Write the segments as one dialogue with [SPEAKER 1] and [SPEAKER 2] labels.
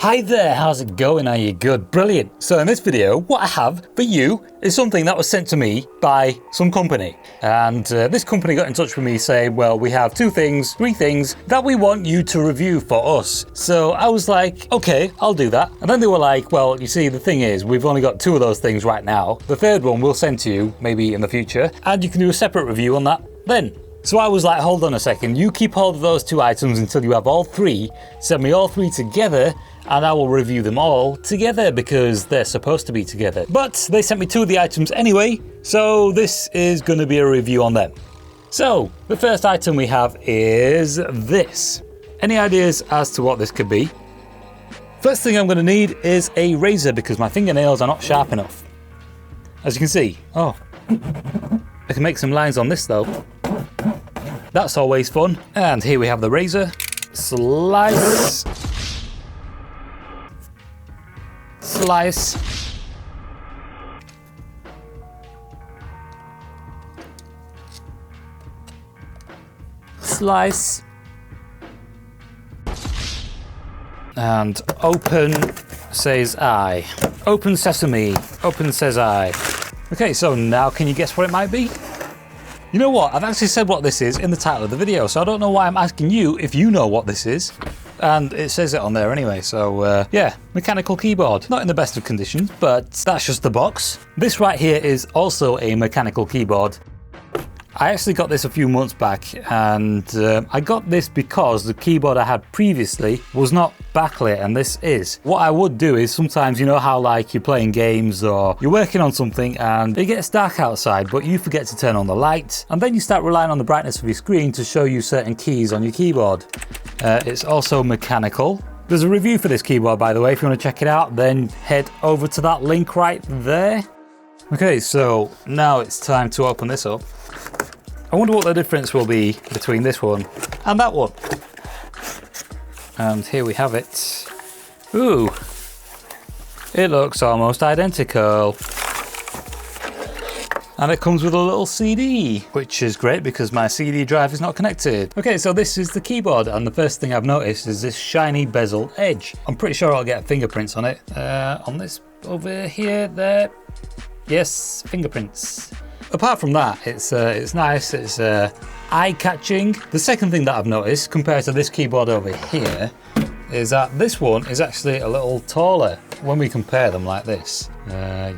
[SPEAKER 1] Hi there, how's it going? Are you good? Brilliant. So in this video, what I have for you is something that was sent to me by some company. And this company got in touch with me saying, well, we have three things that we want you to review for us. So I was like, okay, I'll do that. And then they were like, well, you see, the thing is, we've only got two of those things right now. The third one we'll send to you maybe in the future, and you can do a separate review on that then. So I was like, hold on a second, you keep hold of those two items until you have all three, send me all three together, and I will review them all together because they're supposed to be together. But they sent me two of the items anyway, so this is going to be a review on them. So the first item we have is this. Any ideas as to what this could be? First thing I'm going to need is a razor because my fingernails are not sharp enough. As you can see, I can make some lines on this though. That's always fun. And here we have the razor. Slice. Slice. Slice. And open says I. Open sesame. Open says I. Okay, so now can you guess what it might be? You know what, I've actually said what this is in the title of the video, so I don't know why I'm asking you if you know what this is. And it says it on there anyway, so yeah, mechanical keyboard. Not in the best of conditions, but that's just the box. This right here is also a mechanical keyboard. I actually got this a few months back, and I got this because the keyboard I had previously was not backlit, and this is. What I would do is sometimes, you know how like you're playing games or you're working on something and it gets dark outside, but you forget to turn on the light, and then you start relying on the brightness of your screen to show you certain keys on your keyboard. It's also mechanical. There's a review for this keyboard, by the way. If you want to check it out, then head over to that link right there. Okay, so now it's time to open this up. I wonder what the difference will be between this one and that one. And here we have it. Ooh, it looks almost identical. And it comes with a little CD, which is great because my CD drive is not connected. Okay, so this is the keyboard, and the first thing I've noticed is this shiny bezel edge. I'm pretty sure I'll get fingerprints on it. On this over here, there. Yes, fingerprints. Apart from that, it's nice, it's eye-catching. The second thing that I've noticed compared to this keyboard over here is that this one is actually a little taller. When we compare them like this,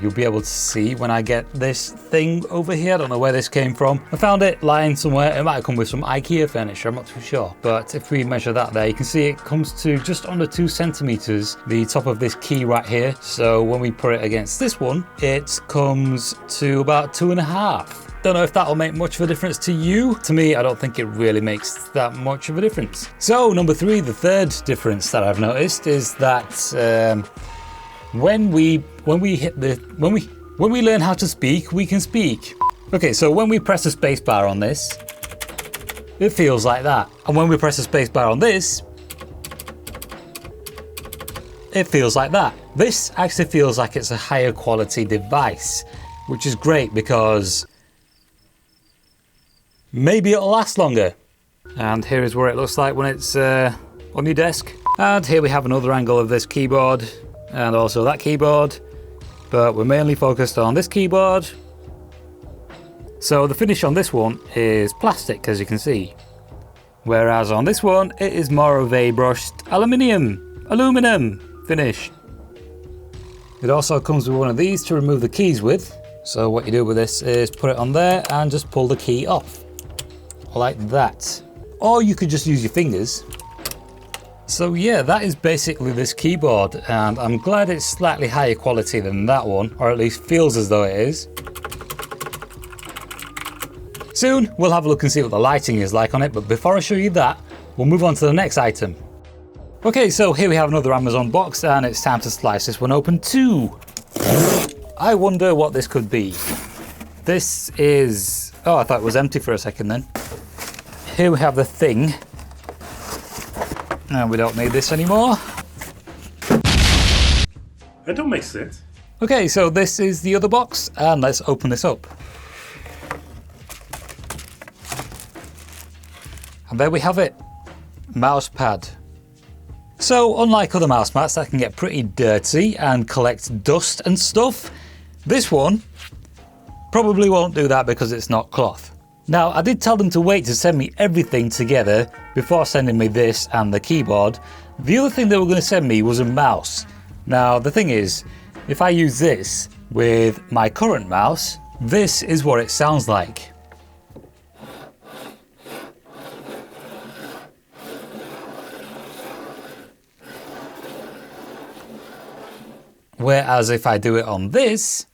[SPEAKER 1] you'll be able to see when I get this thing over here. I don't know where this came from. I found it lying somewhere. It might have come with some IKEA furniture, I'm not too sure. But if we measure that there, you can see it comes to just under 2 centimeters, the top of this key right here. So when we put it against this one, it comes to about 2.5. Don't know if that'll make much of a difference to you. To me, I don't think it really makes that much of a difference. So number 3, the third difference that I've noticed is that when we learn how to speak, we can speak. Okay, so when we press the space bar on this, it feels like that. And when we press the space bar on this, it feels like that. This actually feels like it's a higher quality device, which is great because maybe it'll last longer. And here is where it looks like when it's on your desk. And here we have another angle of this keyboard and also that keyboard, but we're mainly focused on this keyboard. So the finish on this one is plastic, as you can see, whereas on this one it is more of a brushed aluminum finish. It also comes with one of these to remove the keys with. So what you do with this is put it on there and just pull the key off like that, or you could just use your fingers. So yeah, that is basically this keyboard, and I'm glad it's slightly higher quality than that one, or at least feels as though it is. Soon we'll have a look and see what the lighting is like on it, but before I show you that, we'll move on to the next item. Okay, so here we have another Amazon box, and it's time to slice this one open too. I wonder what this could be. This is... oh, I thought it was empty for a second then. Here we have the thing. And we don't need this anymore.
[SPEAKER 2] That don't make sense.
[SPEAKER 1] Okay, so this is the other box, and let's open this up. And there we have it. Mousepad. So unlike other mouse mats that can get pretty dirty and collect dust and stuff, this one probably won't do that because it's not cloth. Now, I did tell them to wait to send me everything together before sending me this and the keyboard. The other thing they were going to send me was a mouse. Now, the thing is, if I use this with my current mouse, this is what it sounds like. Whereas if I do it on this,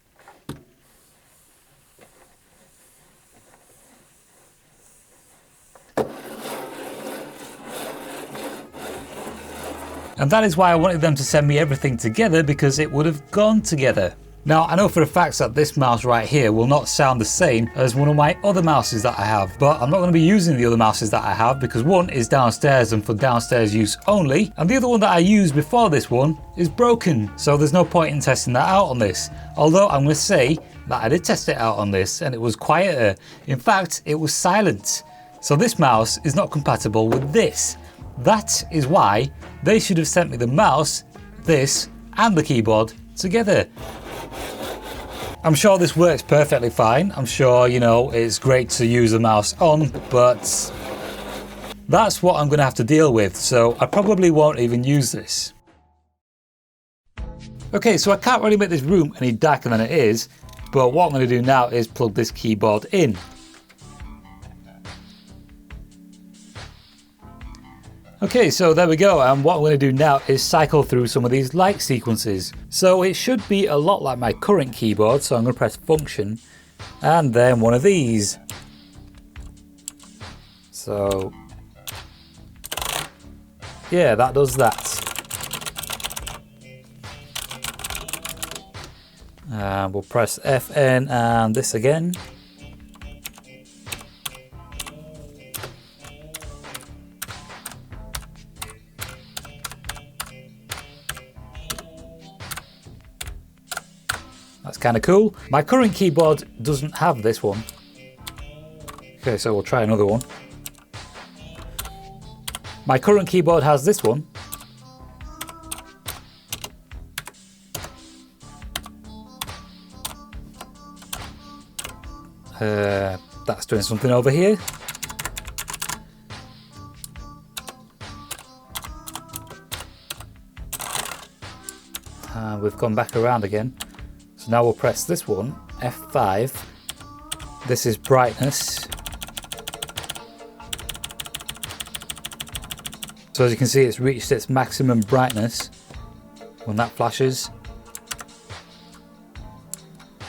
[SPEAKER 1] and that is why I wanted them to send me everything together, because it would have gone together. Now, I know for a fact that this mouse right here will not sound the same as one of my other mouses that I have, but I'm not going to be using the other mouses that I have because one is downstairs and for downstairs use only, and the other one that I used before this one is broken, so there's no point in testing that out on this. Although I'm going to say that I did test it out on this and it was quieter. In fact, it was silent. So this mouse is not compatible with this. That is why they should have sent me the mouse, this, and the keyboard together. I'm sure this works perfectly fine. I'm sure, you know, it's great to use the mouse on, but that's what I'm going to have to deal with, so I probably won't even use this. Okay, so I can't really make this room any darker than it is, but what I'm going to do now is plug this keyboard in. Okay, so there we go, and what I'm going to do now is cycle through some of these light sequences. So it should be a lot like my current keyboard, so I'm going to press function, and then one of these. So, yeah, that does that. And we'll press FN and this again. That's kind of cool. My current keyboard doesn't have this one. Okay, so we'll try another one. My current keyboard has this one. That's doing something over here. And we've gone back around again. So now we'll press this one, F5. This is brightness. So as you can see, it's reached its maximum brightness when that flashes.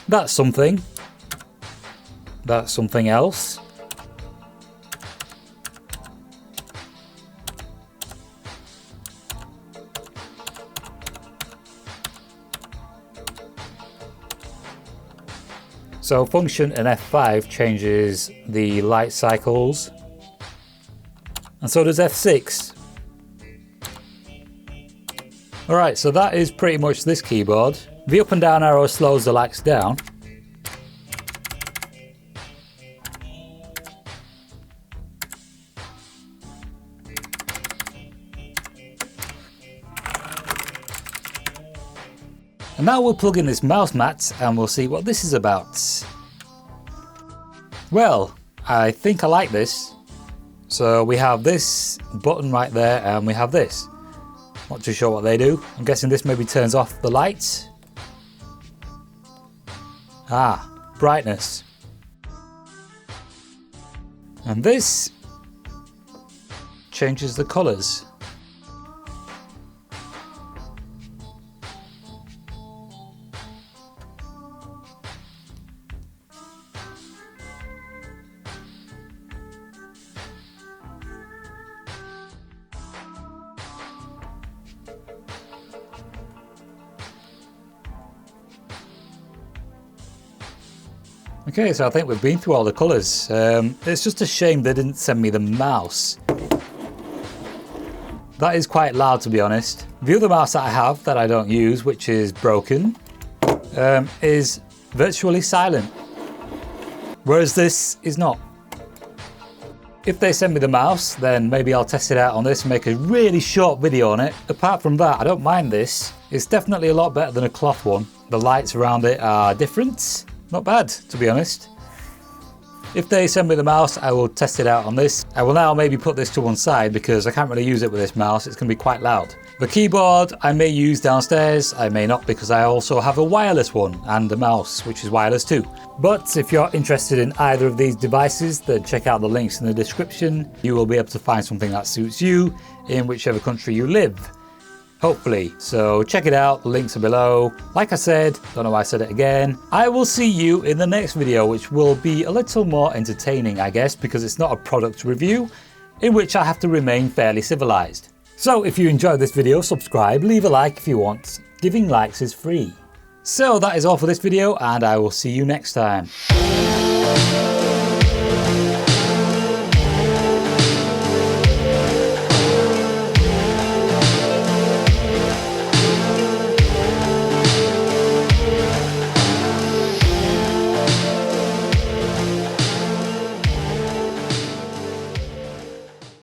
[SPEAKER 1] That's something. That's something else. So function and F5 changes the light cycles, and so does F6. Alright, so that is pretty much this keyboard. The up and down arrow slows the lights down. And now we'll plug in this mouse mat and we'll see what this is about. Well, I think I like this. So we have this button right there and we have this. Not too sure what they do. I'm guessing this maybe turns off the lights. Ah, brightness. And this changes the colours. Okay, so I think we've been through all the colours. It's just a shame they didn't send me the mouse. That is quite loud, to be honest. The other mouse that I have that I don't use, which is broken, is virtually silent. Whereas this is not. If they send me the mouse, then maybe I'll test it out on this and make a really short video on it. Apart from that, I don't mind this. It's definitely a lot better than a cloth one. The lights around it are different. Not bad, to be honest. If they send me the mouse, I will test it out on this. I will now maybe put this to one side because I can't really use it with this mouse. It's going to be quite loud. The keyboard I may use downstairs, I may not, because I also have a wireless one and a mouse which is wireless too. But if you're interested in either of these devices, then check out the links in the description. You will be able to find something that suits you in whichever country you live. Hopefully. So check it out, the links are below. Like I said, don't know why I said it again. I will see you in the next video, which will be a little more entertaining, I guess, because it's not a product review, in which I have to remain fairly civilized. So if you enjoyed this video, subscribe, leave a like if you want. Giving likes is free. So that is all for this video, and I will see you next time.